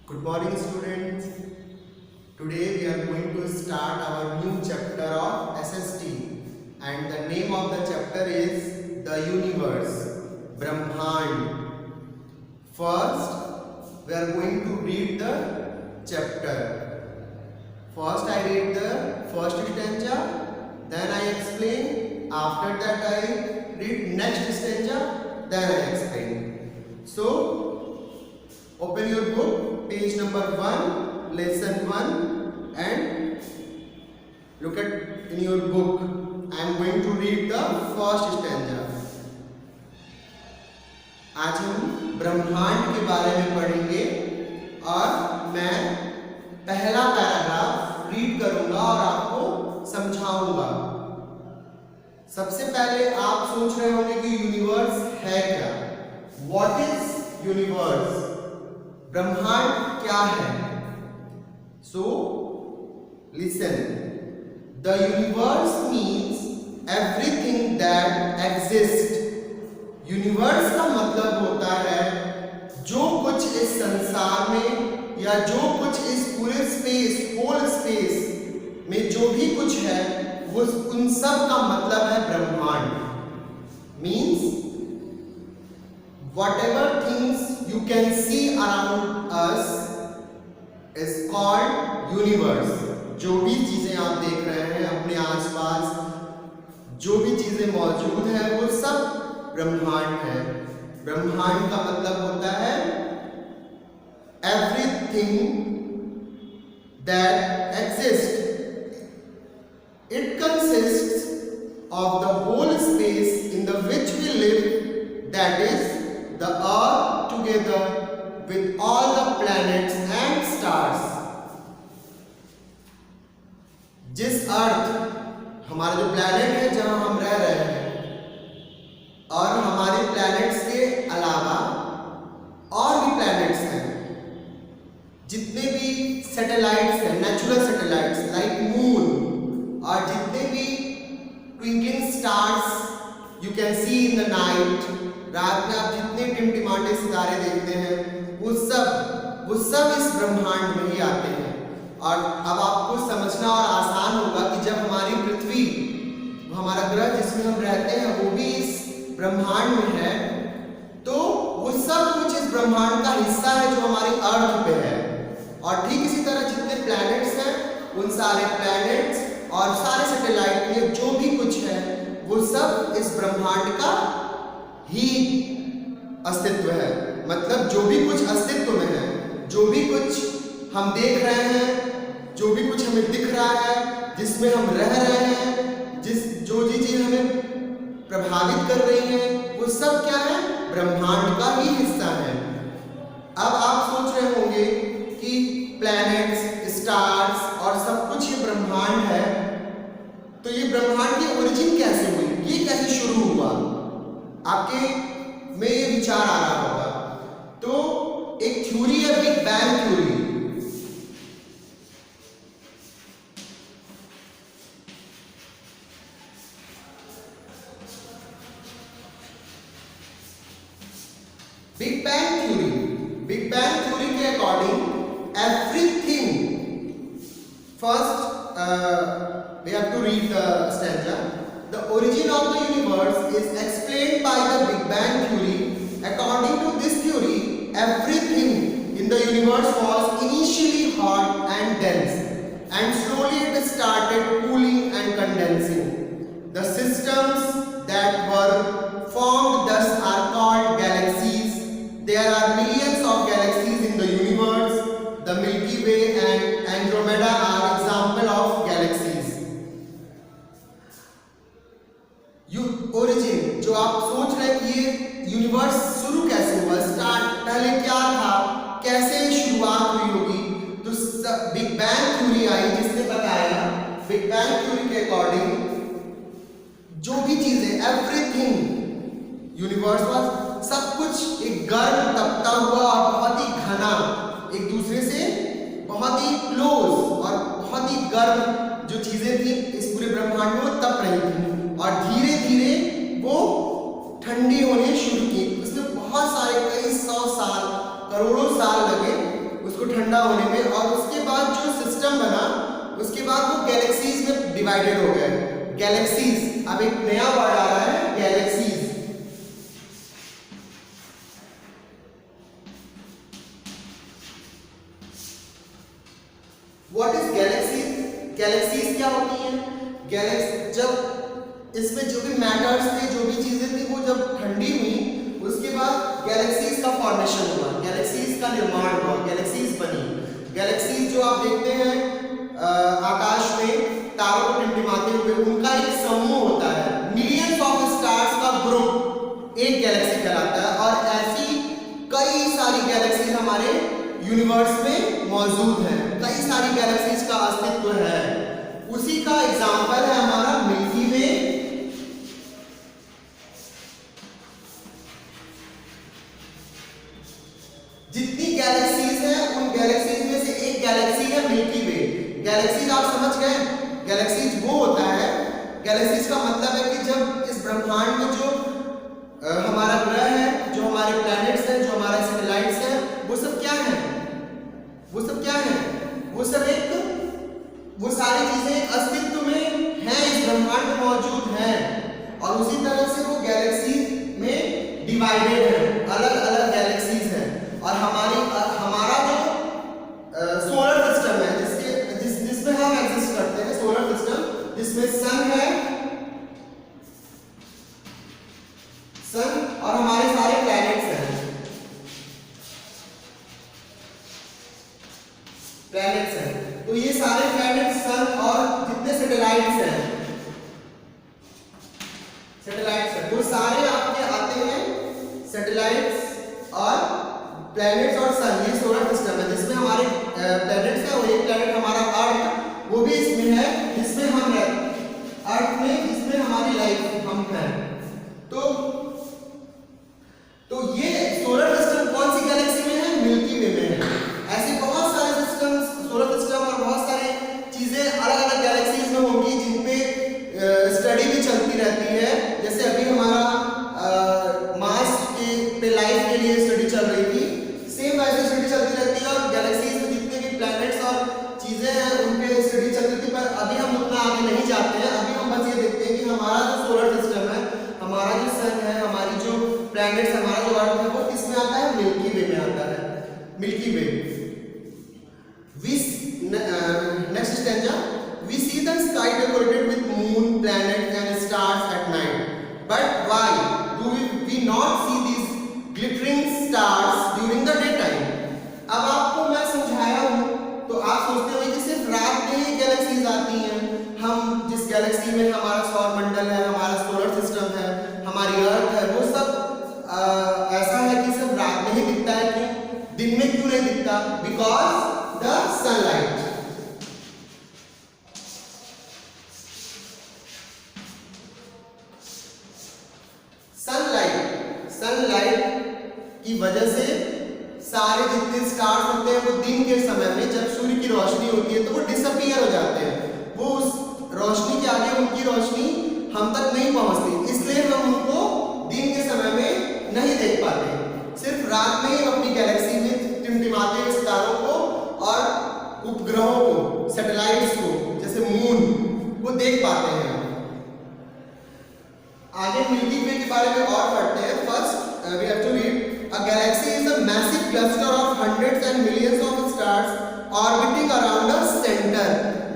Good morning, students. Today we are going to start our new chapter of SST, and the name of the chapter is the universe, Brahmand. First, we are going to read the chapter. First, I read the first stanza, then I explain. After that, I read next stanza, then I explain. So, open your book, page number 1, lesson 1, and look at in your book. I am going to read the first stanza. आज हम ब्रह्मांड के बारे में पढ़ेंगे और मैं पहला पैराग्राफ रीड करूंगा और आपको समझाऊंगा। सबसे पहले आप सोच रहे होंगे कि यूनिवर्स है क्या? What is universe? ब्रह्मांड क्या है? So listen, the universe means everything that exist. Universe का मतलब होता है जो कुछ इस संसार में या जो कुछ इस पूरे स्पेस, होल स्पेस में जो भी कुछ है वो उन सब का मतलब है ब्रह्मांड। Means whatever things you can see around us is called universe. जो भी चीजें आप देख रहे हैं अपने आसपास, जो भी चीजें मौजूद हैं वो सब ब्रह्मांड है। ब्रह्मांड का मतलब होता है everything that exists. It consists of the whole space in the which we live, that is the earth together with all the planets and stars. जिस अर्थ, हमारा जो प्लैनेट है जहां हम रह रहे हैं, और हमारे प्लैनेट्स के अलावा और भी प्लैनेट्स हैं, जितने भी सैटेलाइट्स हैं, नेचुरल सैटेलाइट्स लाइक मून, और जितने भी twinkling stars you can see in the night, रात में आप जितने टिमटिमाते सितारे देखते हैं वो सब इस ब्रह्मांड में ही आते हैं। और अब आपको समझना और आसान होगा कि जब हमारी पृथ्वी, हमारा ग्रह जिसमें हम रहते हैं, वो भी इस ब्रह्मांड में है, तो वो सब कुछ इस ब्रह्मांड का हिस्सा है जो हमारी अर्थ पे है। और ठीक इसी तरह जितने प्लैनेट्स हैं, उन सारे प्लैनेट्स और सारे सैटेलाइट में जो भी कुछ है वो सब इस ब्रह्मांड का ही अस्तित्व है। मतलब जो भी कुछ अस्तित्व में है, जो भी कुछ हम देख रहे हैं, जो भी कुछ हमें दिख रहा है, जिसमें हम रह रहे हैं, जो चीजें हमें प्रभावित कर रही हैं, वो सब क्या है? ब्रह्मांड का ही हिस्सा है। अब आप सोच रहे होंगे कि प्लैनेट्स, स्टार्स और सब कुछ ये ब्रह्मांड है, तो ये ब्रह्मांड की ओरिजिन कैसे हुई? ये कैसे शुरू हुआ? आपके में ये विचार आ रहा होगा। तो एक थ्योरी है, big bang theory. Big bang theory के according everything, first we have to read the stanza. The origin of the universe is explained by the Big Bang theory. According to this theory, everything in the universe was initially hot and dense, and slowly it started cooling and condensing. The systems that were formed thus are called galaxies. There are millions of galaxies in the universe. The Milky Way and Andromeda are example of galaxies. Origin, जो आप सोच रहे हैं कि ये universe शुरू कैसे हुआ, स्टार्ट पहले क्या था, कैसे शुरुआत हुई होगी, तो बिग बैंग थ्योरी आई जिसने बताया। बिग बैंग थ्योरी के अकॉर्डिंग जो भी चीजें, एवरीथिंग, यूनिवर्स में सब कुछ एक गर्म तपता हुआ और बहुत ही घना, एक दूसरे से बहुत ही क्लोज और बहुत ही गर्म जो चीजें थी इस पूरे ब्रह्मांड में, वो तप रही थी और धीरे धीरे वो ठंडी होने शुरू की। उसमें बहुत सारे, कई 100 साल, करोड़ों साल लगे उसको ठंडा होने में, और उसके बाद जो सिस्टम बना उसके बाद वो गैलेक्सीज में डिवाइडेड हो गए। गैलेक्सीज, अब एक नया वर्ड आ रहा है galaxies. What is galaxies? Galaxies क्या होती है? गैलेक्सी, जब इसमें जो भी मैटर्स थे, जो भी चीजें थी, वो जब ठंडी हुई उसके बाद गैलेक्सीज का फॉर्मेशन हुआ, गैलेक्सीज का निर्माण हुआ, गैलेक्सीज बनी। गैलेक्सीज जो आप देखते हैं आकाश में तारों को टिमटिमाते हुए, उनका एक समूह होता है, मिलियंस ऑफ स्टार्स का ग्रुप एक गैलेक्सी कहलाता है। और ऐसी कई सारी गैलेक्सीज हमारे यूनिवर्स में मौजूद हैं, कई सारी गैलेक्सीज का अस्तित्व है। उसी का एग्जाम्पल है हमारा मिल्की वे। जितनी गैलेक्सीज हैं उन गैलेक्सीज में से एक गैलेक्सी है मिल्की वे। गैलेक्सीज आप समझ गए? गैलेक्सीज वो होता है, गैलेक्सीज का मतलब है कि जब इस ब्रह्मांड में जो हमारा ग्रह है, जो हमारे प्लैनेट्स हैं, जो हमारे सैटेलाइट्स हैं, वो सब क्या है? वो सब क्या है? वो सब वो सारी चीजें अस्तित्व में हैं, इस ब्रह्मांड में मौजूद हैं। और उसी तरह से वो गैलेक्सी में डिवाइडेड है, अलग अलग गैलेक्सीज हैं। और हमारा जो सोलर सिस्टम है, जिसमें हम एग्जिस्ट करते हैं, सोलर सिस्टम, जिसमें सन है, सन और हमारे सारे प्लैनेट्स हैं, प्लैनेट्स हैं। तो ये सारे प्लैनेट्स, सन और जितने सैटेलाइट्स हैं, वो सारे आपके आते हैं, सैटेलाइट्स और प्लैनेट्स और सन, ये सोलर सिस्टम है जिसमें हमारे प्लैनेट्स हैं। और एक प्लैनेट हमारा अर्थ, वो भी इसमें है, जिसमें हम रहते, अर्थ में, जिसमें हमारी लाइफ हम हैं। तो ये सोलर सिस्टम कौन सी गैलेक्सी में है? मिल्की वे में है। ऐसे बहुत सारे सिस्टम्स, सोलर सिस्टम और बहुत सारे चीजें अलग अलग गैलेक्सीज में होंगी, जिनपे स्टडी भी चलती रहती है। जैसे अभी हमारा मार्स पे लाइफ के लिए स्टडी चल रही थी, सेम वैसे स्टडी चलती रहती है। और गैलेक्सीज में जितने भी प्लैनेट्स और चीजें हैं उनपे स्टडी चल रही थी, पर अभी हम उतना आगे नहीं जाते हैं। अभी हम बस ये देखते हैं कि हमारा जो सोलर सिस्टम है, हमारा जो सन है, हमारी जो प्लैनेट्स, हमारा जो अर्थ है, वो किसमें आता है? मिल्की वे में आता है, milky way. Next stanza, we see the sky decorated with moon, planets and stars at night, but why do we not see these glittering stars during the daytime? अब आपको मैं समझाया हूँ तो आप सोचते हो कि सिर्फ रात में ही गैलेक्सीज आती हैं। हम जिस गैलेक्सी में हमारा सौर मंडल है, हमारा सोलर सिस्टम है, हमारी अर्थ है, वो सब ऐसा है कि सिर्फ रात में ही दिखता है। क्यों? दिन में क्यों नहीं दिखता? बिकॉज द सनलाइट, सनलाइट की वजह से सारे जितने स्टार्स होते हैं वो दिन के समय में, जब सूर्य की रोशनी होती है, तो वो डिसअपीयर हो जाते हैं। वो उस रोशनी के आगे उनकी रोशनी हम तक नहीं पहुंचती, इसलिए हम उनको दिन के समय में नहीं देख पाते। सिर्फ रात में ही अपनी गैलेक्सी में टिमटिमाते हुए सितारों को और उपग्रहों को, सैटेलाइट्स को, जैसे मून, वो देख पाते हैं। आगे मिल्की वे के बारे में और पढ़ते हैं। First we have to read, a galaxy is a massive cluster of hundreds and millions of stars orbiting around a center।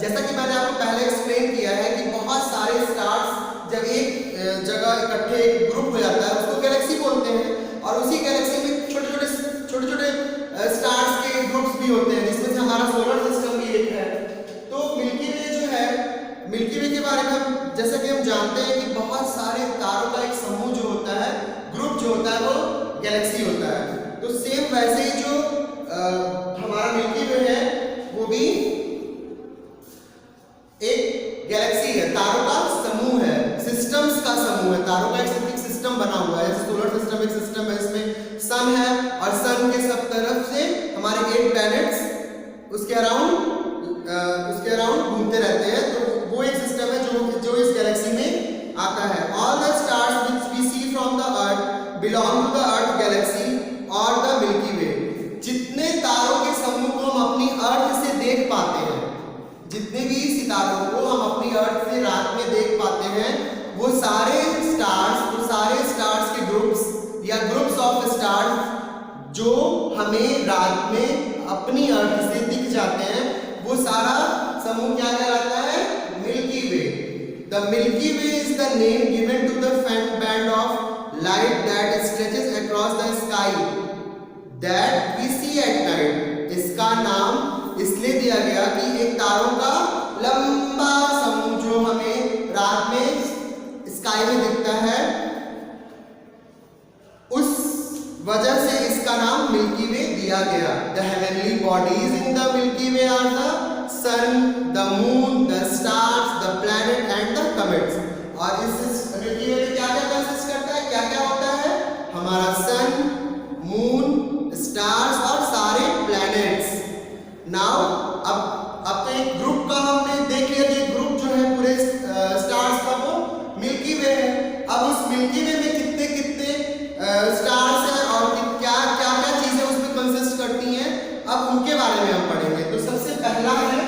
जैसा कि मैंने आपको पहले एक्सप्लेन किया है कि बहुत सारे स्टार्स जब एक जगह इकट्ठे एक ग्रुप हो जाता है, उसको गैलेक्सी बोलते हैं। और उसी गैलेक्सी में छोटे छोटे स्टार्स के ग्रुप्स भी होते हैं, जिसमें से हमारा सोलर सिस्टम भी एक है। तो मिल्की वे जो है, मिल्की वे के बारे में जैसा कि हम जानते हैं कि बहुत सारे तारों का एक समूह जो होता है, ग्रुप जो होता है, वो गैलेक्सी होता है। तो सेम वैसे ही जो हमारा मिल्की वे है, वो भी एक गैलेक्सी है, तारों का समूह है, सिस्टम्स का समूह है। तारों का एक सिस्टम बना हुआ है, सोलर सिस्टम एक सिस्टम है, इसमें सन है और सन के सब तरफ से हमारे 8 प्लैनेट्स उसके अराउंड घूमते रहते हैं। तो वो एक सिस्टम है जो इस गैलेक्सी में आता है। All the stars which we see from the earth belong to the earth galaxy और द मिल्की वे। जितने तारों के समूह को सितारों को हम अपनी अर्थ से रात में देख पाते हैं, वो सारे स्टार्स के ग्रुप्स या ग्रुप्स ऑफ स्टार्स जो हमें रात में अपनी अर्थ से दिख जाते हैं, वो सारा समूह क्या कहलाता है? Milky way. The milky way is the name given to the faint band of light that stretches across the sky that we see at night। इसका नाम इसलिए दिया गया कि एक तारों का लंबा समूह जो हमें रात में स्काई में दिखता है, उस वजह से इसका नाम मिल्की वे दिया गया। The heavenly bodies in the milky way are the sun, the moon, the stars, the planet and the comets. और इस मिल्की वे में क्या क्या कंसिस्ट करता है, क्या क्या होता है? हमारा सन, मून, स्टार्स और सारे प्लैनेट्स। नाउ अब तो एक ग्रुप का हमने देख लिया कि ग्रुप जो है पूरे स्टार्स का वो मिल्की वे है। अब उस मिल्की वे में कितने कितने स्टार्स हैं और क्या क्या क्या चीजें उसमें कंसिस्ट करती हैं, अब उनके बारे में हम पढ़ेंगे। तो सबसे पहला है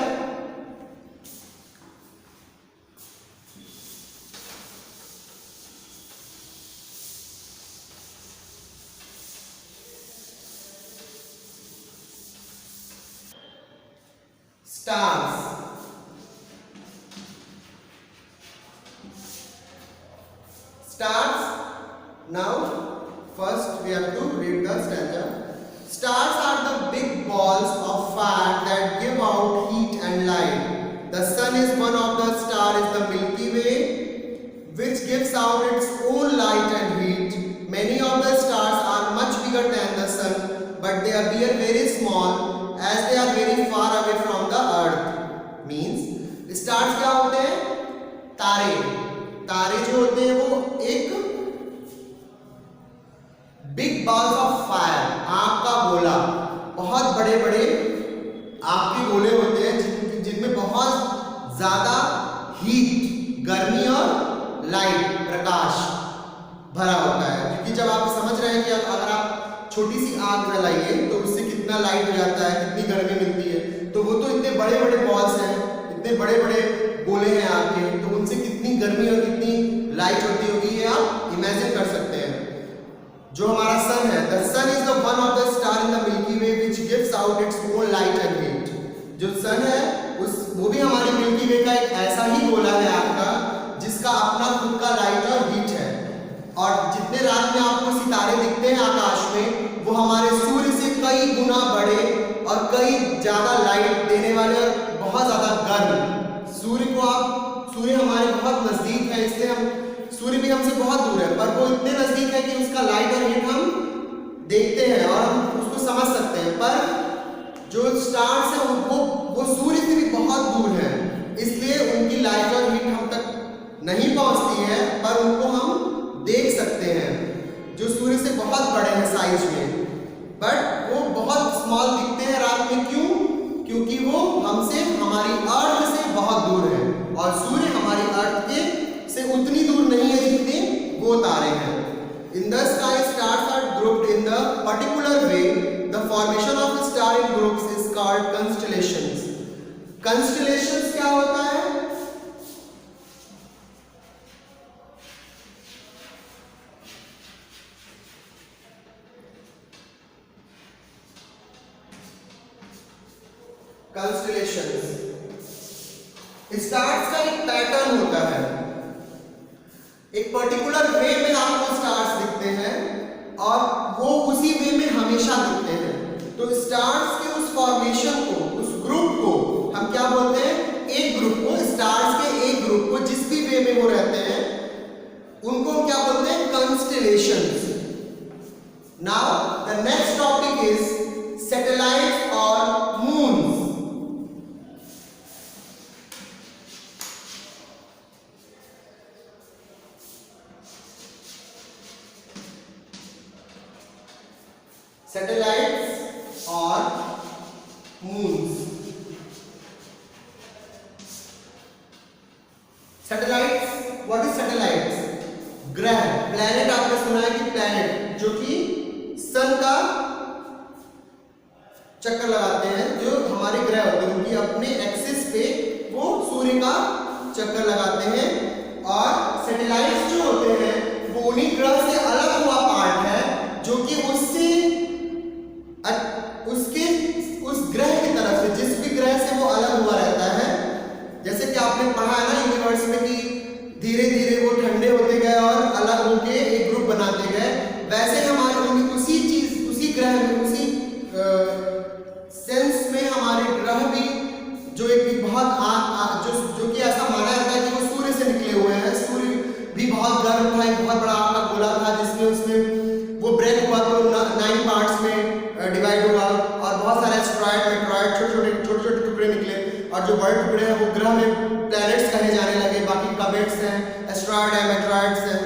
stars. Stars. Now, first we have to read the stanza. Stars are the big balls of fire that give out heat and light. The sun is one of the stars, is the Milky Way, which gives out its own light and heat. Many of the stars are much bigger than the sun, but they appear very small as they are very far away from the earth. Means, stars क्या होते हैं? तारे। तारे जो होते हैं वो एक बिग बॉल्स ऑफ फायर, आग का गोला, बहुत बड़े बड़े आग के गोले होते हैं जिनमें बहुत ज्यादा हीट, गर्मी और लाइट, प्रकाश भरा होता है। क्योंकि जब आप समझ रहे हैं कि अगर आप छोटी सी आग जलाइए तो उससे कितना लाइट हो जाता है, कितनी गर्मी मिलती है, तो वो तो इतने बड़े बड़े बॉल्स हैं, इतने बड़े बड़े गोले हैं आग के, तो उनसे कितनी गर्मी और कितनी लाइट होती होगी ये आप इमेजिन कर सकते हैं। जो हमारा सन है, the sun is the one of the star in the milky way which gives out its own light and heat. जो सन है वो भी हमारे मिल्की वे का एक ऐसा ही गोला है आग का, जिसका अपना खुद का लाइट और हीट है। और जितने रात में आपको सितारे दिखते हैं आकाश में, वो हमारे सूर्य से कई गुना बड़े और कई ज्यादा लाइट देने वाले और बहुत ज्यादा गर्म। सूर्य हमारे बहुत नजदीक है, इसलिए हम सूर्य भी हमसे बहुत दूर है, पर वो इतने नजदीक है कि उसका लाइट और हीट हम देखते हैं और हम उसको समझ सकते हैं। पर जो स्टार्स हैं वो सूर्य से भी बहुत दूर है, इसलिए उनकी लाइट और हीट हम तक नहीं पहुंचती है, पर उनको हम देख सकते हैं। जो सूर्य से बहुत बड़े हैं साइज में, बट वो बहुत स्मॉल दिखते हैं रात में। क्यों? क्योंकि वो हमसे, हमारी अर्थ से बहुत दूर है, और सूर्य हमारी अर्थ के से उतनी दूर नहीं है जितने वो तारे हैं। In the sky stars are grouped in the particular way. The formation of star in groups is called constellations. Constellations क्या होता है? कंस्टेलेशंस स्टार्स का एक पैटर्न होता है, एक पर्टिकुलर वे में आपको स्टार्स दिखते हैं और वो उसी वे में हमेशा दिखते हैं। तो स्टार्स के उस फॉर्मेशन को, उस ग्रुप को हम क्या बोलते हैं? एक ग्रुप को, स्टार्स के एक ग्रुप को जिस भी वे में वो रहते हैं, उनको हम क्या बोलते हैं? Constellations. Now the next topic is satellites और मून्स। सैटेलाइट्स और moons. Satellites, what is satellites? ग्रह, प्लैनेट। आपने सुना है कि प्लैनेट जो कि सन का चक्कर लगाते हैं, जो हमारे ग्रह होते हैं, उनकी अपने एक्सिस पे वो वो सूर्य का चक्कर लगाते हैं। और सैटेलाइट्स जो होते हैं वो उन्हीं ग्रह से अलग हुआ पार्ट है जो कि उसके उस ग्रह की तरफ से, जिस भी ग्रह से वो अलग हुआ रहता है। जैसे कि आपने पढ़ा है ना यूनिवर्स में कि धीरे धीरे वो ठंडे होते गए और अलग होके एक ग्रुप बनाते गए, वैसे ही हमारे उसी चीज, उसी ग्रह में, उसी सेंस में हमारे ग्रह भी जो एक बहुत जो कि ऐसा माना जाता है कि वो सूर्य से निकले हुए हैं। सूर्य भी बहुत गर्म था, एक बहुत बड़ा आपका गोला था जिसमें उसमें वो ब्रेक हुआ तो 9 पार्ट्स में डिवाइड हुआ और बहुत सारे एस्टेरॉयड, मेटेरॉयड, छोटे छोटे टुकड़े निकले और जो बड़े टुकड़े हैं वो ग्रह में प्लैनेट्स कहे जाने लगे, बाकी कमेट्स हैं, एस्टेरॉयड है, मेटेरॉयड्स हैं।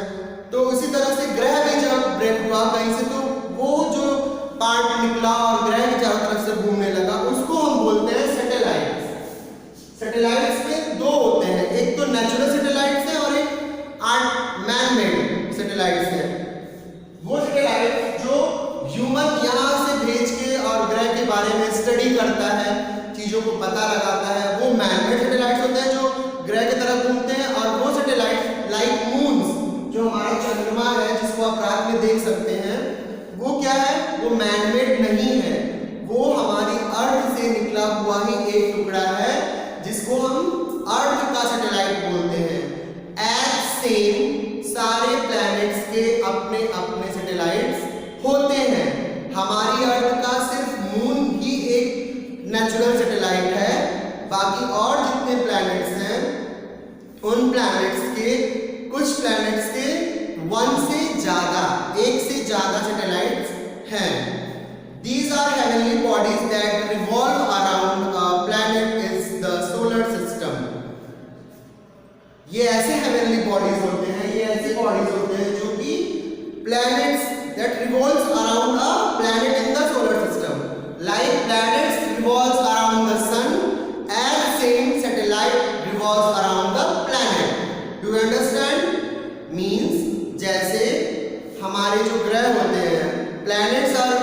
तो इसी तरह से ग्रह भी जब ब्रेक हुआ कहीं से तो वो जो पार्ट निकला और ग्रह की चारों तरफ से घूमने लगा, उसको हम बोलते हैं सैटेलाइट्स। सैटेलाइट्स में दो होते हैं, एक तो नेचुरल सैटेलाइट्स है और एक मैन मेड सैटेलाइट्स है। वो सैटेलाइट जो ह्यूमन यहाँ से भेज के और ग्रह के बारे में स्टडी करता है, चीजों को पता लगाता है, वो मैन मेड सैटेलाइट्स होते हैं जो ग्रह की तरफ घूमते हैं। और वो सैटेलाइट लाइक मून्स, जो हमारा चंद्रमा है जिसको आप रात में देख सकते हैं, वो क्या है, वो मैन मेड नहीं है, वो हमारी अर्थ से निकला हुआ ही एक टुकड़ा है जिसको हम अर्थ का सैटेलाइट बोलते हैं। एज सेम सारे प्लैनेट्स के अपने अपने सैटेलाइट्स होते हैं। हमारी अर्थ का सिर्फ मून ही एक नेचुरल सैटेलाइट है, बाकी और जितने प्लैनेट्स हैं उन प्लैनेट्स के, कुछ प्लैनेट्स के 1 से ज्यादा, 1 से ज्यादा सैटेलाइट्स हैं। These are heavenly bodies that revolve around a planet is the solar system. ये ऐसे heavenly bodies होते हैं, ये ऐसे bodies होते हैं जो कि planets that revolves around a planet in the solar system. Like planets revolves around the sun, as same satellite revolves around the planet. Do you understand? Means जैसे हमारे जो ग्रह होते हैं, planets are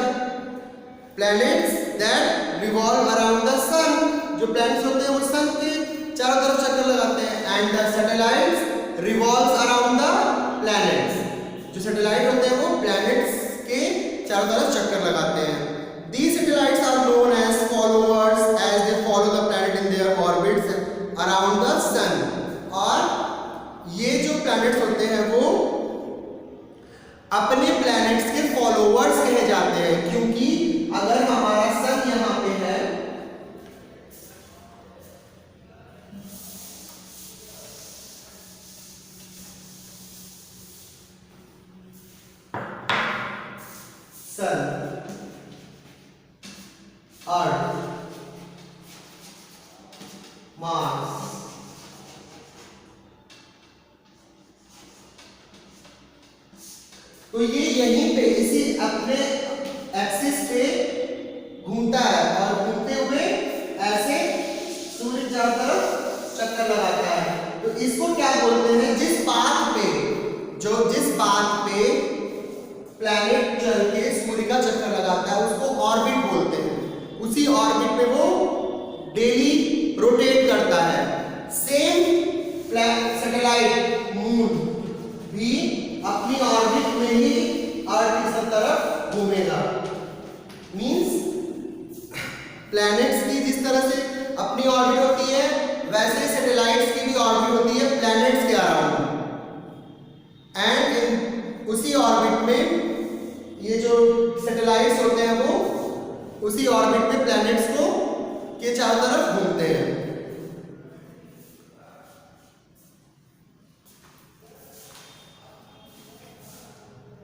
planets that revolve around the sun. जो planets होते हैं वो sun के चारों तरफ चक्कर लगाते हैं, and the satellites revolves around the planets. जो सैटेलाइट होते हैं वो प्लैनेट्स के चारों तरफ चक्कर लगाते हैं। These satellites are known as followers as they follow the planet in their orbits around the sun. और ये जो प्लैनेट्स होते हैं वो अपने प्लैनेट्स के फॉलोअर्स कहे जाते हैं, क्योंकि अगर हमारा सन यहाँ पे है, सन, अर्थ, मार्स, तो ये यहीं पे इसी अपने एक्सिस पे घूमता है और घूमते हुए ऐसे सूर्य चारों तरफ चक्कर लगाता है। तो इसको क्या बोलते हैं, जिस पाथ पे प्लैनेट चल के सूर्य का चक्कर लगाता है उसको ऑर्बिट बोलते हैं। उसी ऑर्बिट पे वो डेली रोटेट करता है। सेम सैटेलाइट मून भी अपनी ऑर्बिट में ही अर्थ की तरफ घूमेगा। मींस प्लैनेट्स की जिस तरह से अपनी ऑर्बिट होती है, वैसे सैटेलाइट्स की भी ऑर्बिट होती है प्लैनेट्स के अराउंड। एंड इन उसी ऑर्बिट में ये जो सैटेलाइट्स होते हैं वो उसी ऑर्बिट में प्लैनेट्स को के चारों तरफ घूमते हैं।